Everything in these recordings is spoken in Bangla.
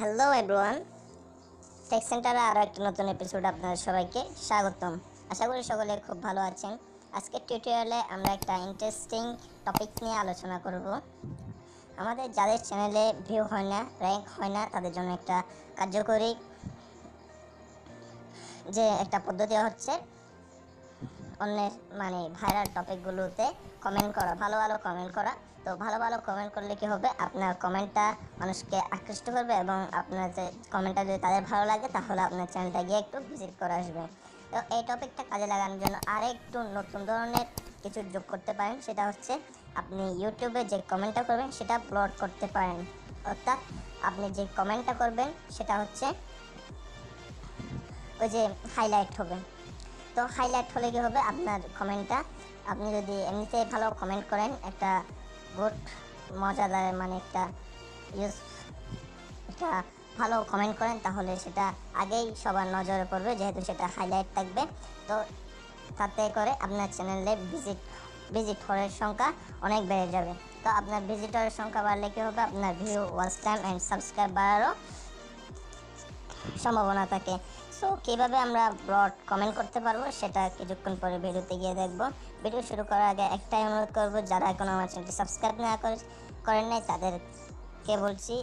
হ্যালো এভরিওয়ান, টেক সেন্টারে আরও একটা নতুন এপিসোড আপনাদের সবাইকে স্বাগতম। আশা করি সকলে খুব ভালো আছেন। আজকের টিউটোরিয়ালে আমরা একটা ইন্টারেস্টিং টপিক নিয়ে আলোচনা করব। আমাদের যাদের চ্যানেলে ভিউ হয় না, র্যাঙ্ক হয় না, তাদের জন্য একটা কার্যকরী যে একটা পদ্ধতি হচ্ছে অন্যের ভাইরাল টপিকগুলোতে কমেন্ট করা, ভালো ভালো কমেন্ট করা। তো ভালো ভালো কমেন্ট করলে কি হবে, আপনার কমেন্টটা মানুষকে আকৃষ্ট করবে এবং আপনার যে কমেন্টটা যদি তাদের ভালো লাগে তাহলে আপনার চ্যানেলটা গিয়ে একটু ভিজিট করে আসবে। তো এই টপিকটা কাজে লাগানোর জন্য আরেকটু নতুন ধরনের কিছু যোগ করতে পারেন। সেটা হচ্ছে আপনি ইউটিউবে যে কমেন্টটা করবেন সেটা ব্লড করতে পারেন। অর্থাৎ আপনি যে কমেন্টটা করবেন সেটা হচ্ছে ওই যে হাইলাইট হবে। তো হাইলাইট হলে কি হবে, আপনার কমেন্টটা, আপনি যদি এমনিতে ভালো কমেন্ট করেন, একটা গুড মজাদার একটা ভালো কমেন্ট করেন, তাহলে সেটা আগেই সবার নজরে পড়বে, যেহেতু সেটা হাইলাইট থাকবে। তো তাতে করে আপনার চ্যানেলে ভিজিটরের সংখ্যা অনেক বেড়ে যাবে। তো আপনার ভিজিটরের সংখ্যা বাড়লে কি হবে, আপনার view, watch time and subscribe বাড়ারও সম্ভাবনা থাকে। সো কীভাবে আমরা ব্লড কমেন্ট করতে পারবো সেটা কিছুক্ষণ পরে ভিডিওতে গিয়ে দেখবো। ভিডিও শুরু করার আগে একটাই অনুরোধ করবো, যারা এখনো আমার চ্যানেলটি সাবস্ক্রাইব না করেন নাই তাদেরকে বলছি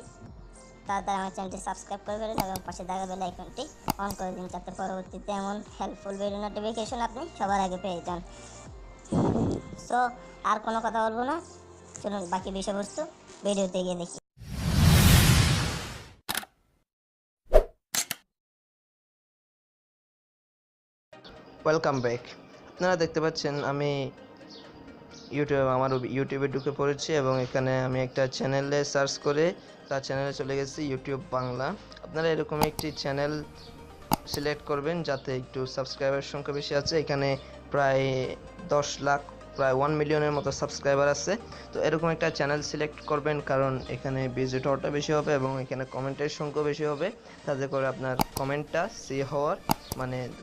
তাড়াতাড়ি আমার চ্যানেলটি সাবস্ক্রাইব করে ফেলুন এবং পাশে থাকা বেল আইকনটি অন করে দিন, যাতে পরবর্তীতে এমন হেল্পফুল ভিডিও নোটিফিকেশন আপনি সবার আগে পেয়ে যান। সো আর কোনো কথা বলবো না, চলুন বাকি বিষয়বস্তু ভিডিওতে গিয়ে দেখি। Welcome back. আপনারা দেখতে পাচ্ছেন আমি আমার ইউটিউবে ঢুকে পড়েছি এবং এখানে আমি একটা চ্যানেলে সার্চ করে তার চ্যানেলে চলে গেছি, ইউটিউব বাংলা। আপনারা এরকম একটি চ্যানেল সিলেক্ট করবেন যাতে একটু সাবস্ক্রাইবার সংখ্যা বেশি আছে। এখানে প্রায় 10 লাখ, প্রায় 1 মিলিয়নের মতো সাবস্ক্রাইবার আছে। তো এরকম একটা চ্যানেল সিলেক্ট করবেন, কারণ এখানে ভিজিটরটা বেশি হবে এবং এখানে কমেন্টের সংখ্যা বেশি হবে। তাতে করে আপনার কমেন্টটা সি হওয়ার,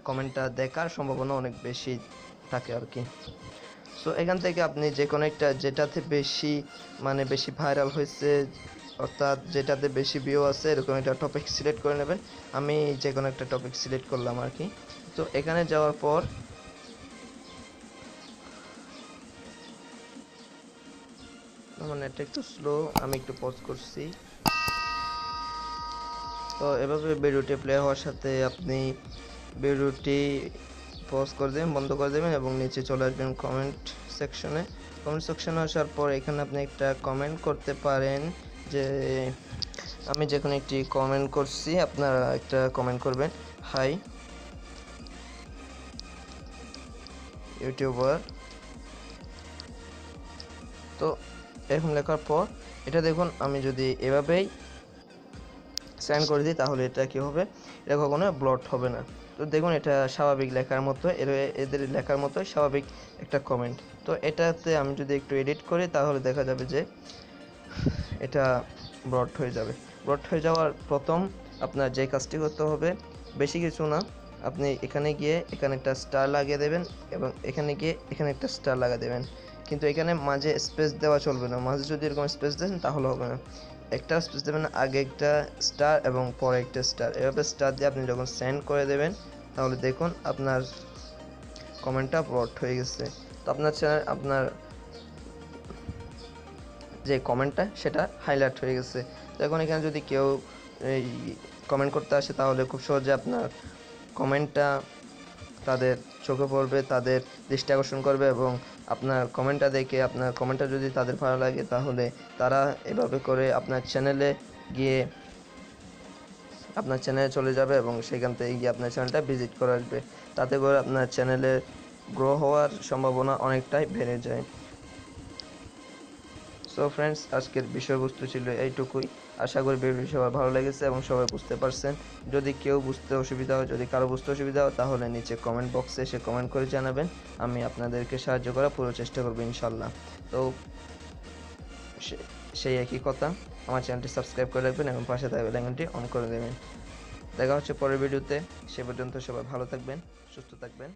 কমেন্টটা দেখার সম্ভাবনা অনেক বেশি থাকে আর কি। সো এখান থেকে আপনি যে কোনো একটা, যেটাতে বেশি ভাইরাল হয়েছে, অর্থাৎ যেটাতে বেশি ভিউ আছে, এরকম একটা টপিক সিলেক্ট করে নেবেন। আমি যে কোনো একটা টপিক সিলেক্ট করলাম আর কি। তো এখানে যাওয়ার পর আমার নেটটা একটু স্লো, আমি একটু পজ করছি। তো এভাবে ভিডিওটি প্লে হওয়ার সাথে আপনি ভিডিওটি পজ করে দেবেন, বন্ধ করে দেবেন এবং নিচে চলে আসবেন কমেন্ট সেকশনে। কমেন্ট সেকশনে আসার পর এখানে আপনি একটা কমেন্ট করতে পারেন, যে আমি যে কোনো একটি কমেন্ট করছি, আপনারা একটা কমেন্ট করবেন, হাই ইউটিউবার। তো এরকম লেখার পর এটা দেখুন, আমি যদি এভাবেই সেন্ড করে দিই তাহলে এটা কি হবে, এটা কখনো ব্লট হবে না। তো দেখুন, এটা স্বাভাবিক লেখার মতো, এদের লেখার মতো স্বাভাবিক একটা কমেন্ট। তো এটাতে আমি যদি একটু এডিট করি তাহলে দেখা যাবে যে এটা ব্লট হয়ে যাবে। ব্লট হয়ে যাওয়ার প্রথম আপনার যে কাজটি করতে হবে, বেশি কিছু না, আপনি এখানে গিয়ে এখানে একটা স্টার লাগিয়ে দেবেন এবং এখানে গিয়ে এখানে একটা স্টার লাগিয়ে দেবেন। কিন্তু এখানে মাঝে স্পেস দেওয়া চলবে না। মাঝে যদি এরকম স্পেস দেন তাহলে হবে না। একটা স্পেস দেবেন, আগে একটা স্টার এবং পরে একটা স্টার, এভাবে স্টার দিয়ে আপনি যখন সেন্ড করে দেবেন তাহলে দেখুন আপনার কমেন্টটা ব্লট হয়ে গেছে। তো আপনার চ্যানেল, আপনার যে কমেন্টটা সেটা হাইলাইট হয়ে গেছে। তো এখন এখানে যদি কেউ এই কমেন্ট করতে আসে তাহলে খুব সহজে আপনার কমেন্টটা তাদের চোখে পড়বে, তাদের দৃষ্টি আকর্ষণ করবে এবং আপনার কমেন্টটা দেখে, আপনার কমেন্টটা যদি তাদের ভালো লাগে তাহলে তারা এভাবে করে আপনার চ্যানেলে গিয়ে আপনার চ্যানেলে চলে যাবে এবং সেখান থেকে গিয়ে আপনার চ্যানেলটা ভিজিট করে আসবে। তাতে করে আপনার চ্যানেলের গ্রো হওয়ার সম্ভাবনা অনেকটাই বেড়ে যায়। সো ফ্রেন্ডস, আজকের বিষয়বস্তু ছিল এইটুকুই। আশা করি ভিডিওটি সবার ভালো লেগেছে এবং সবাই বুঝতে পারছেন। যদি কেউ বুঝতে অসুবিধা হয়, যদি কারো বুঝতে অসুবিধা হয়, তাহলে নিচে কমেন্ট বক্সে এসে কমেন্ট করে জানাবেন। আমি আপনাদেরকে সাহায্য করার পুরো চেষ্টা করবো ইনশাল্লাহ। তো সেই একই কথা, আমার চ্যানেলটি সাবস্ক্রাইব করে রাখবেন এবং পাশে থাকা বেল আইকনটি অন করে দেবেন। দেখা হচ্ছে পরের ভিডিওতে। সে পর্যন্ত সবাই ভালো থাকবেন, সুস্থ থাকবেন।